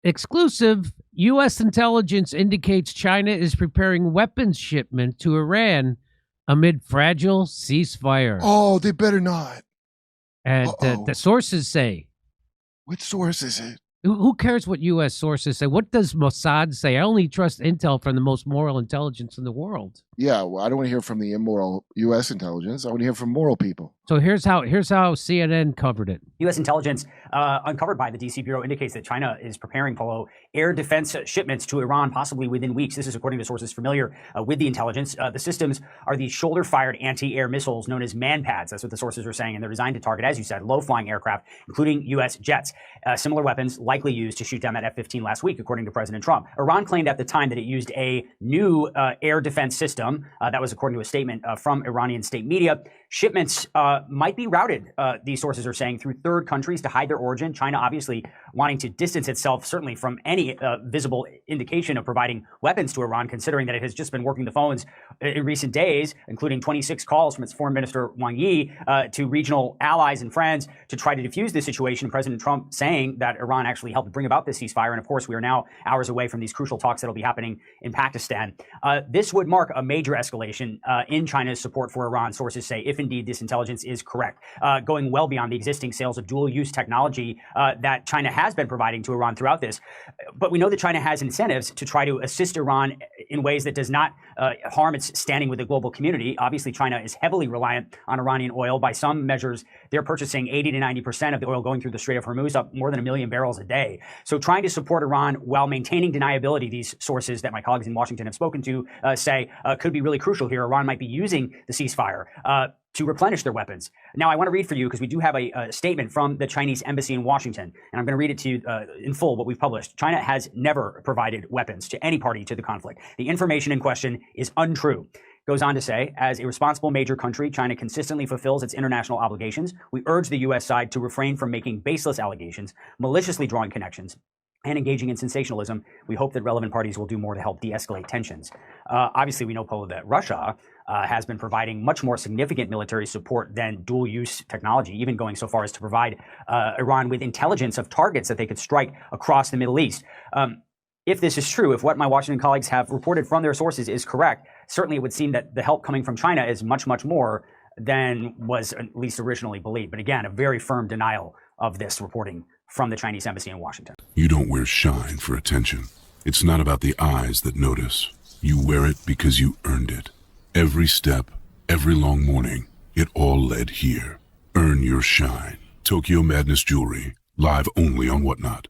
Exclusive, U.S. intelligence indicates China is preparing weapons shipment to Iran amid fragile ceasefire. Oh, they better not. And the sources say. Which source is it? Who cares what U.S. sources say? What does Mossad say? I only trust intel from the most moral intelligence in the world. Yeah, well, I don't want to hear from the immoral U.S. intelligence. I want to hear from moral people. So here's how CNN covered it. U.S. intelligence uncovered by the D.C. Bureau indicates that China is preparing, Polo, air defense shipments to Iran, possibly within weeks. This is according to sources familiar with the intelligence. The systems are these shoulder-fired anti-air missiles known as man-pads. That's what the sources are saying, and they're designed to target, as you said, low-flying aircraft, including U.S. jets. Similar weapons likely used to shoot down that F-15 last week, according to President Trump. Iran claimed at the time that it used a new air defense system. That was according to a statement from Iranian state media. Shipments might be routed, these sources are saying, through third countries to hide their origin. China obviously wanting to distance itself certainly from any visible indication of providing weapons to Iran, considering that it has just been working the phones in recent days, including 26 calls from its foreign minister Wang Yi to regional allies and friends to try to defuse this situation. President Trump saying that Iran actually helped bring about this ceasefire. And of course, we are now hours away from these crucial talks that will be happening in Pakistan. This would mark a major escalation in China's support for Iran, sources say, if indeed this intelligence is correct, going well beyond the existing sales of dual-use technology that China has been providing to Iran throughout this. But we know that China has incentives to try to assist Iran in ways that does not harm its standing with the global community. Obviously, China is heavily reliant on Iranian oil. By some measures, they're purchasing 80 to 90% of the oil going through the Strait of Hormuz, up more than 1 million barrels a day. So trying to support Iran while maintaining deniability, these sources that my colleagues in Washington have spoken to say could be really crucial here. Iran might be using the ceasefire to replenish their weapons. Now, I want to read for you, because we do have a statement from the Chinese embassy in Washington, and I'm going to read it to you in full, what we've published. China has never provided weapons to any party to the conflict. The information in question is untrue. Goes on to say, as a responsible major country, China consistently fulfills its international obligations. We urge the U.S. side to refrain from making baseless allegations, maliciously drawing connections, and engaging in sensationalism. We hope that relevant parties will do more to help de-escalate tensions. Obviously, we know, Polo, that Russia has been providing much more significant military support than dual-use technology, even going so far as to provide Iran with intelligence of targets that they could strike across the Middle East. If this is true, if what my Washington colleagues have reported from their sources is correct, certainly it would seem that the help coming from China is much, much more than was at least originally believed. But again, a very firm denial of this reporting from the Chinese embassy in Washington. You don't wear shine for attention. It's not about the eyes that notice. You wear it because you earned it. Every step, every long morning, it all led here. Earn your shine. Tokyo Madness Jewelry, live only on Whatnot.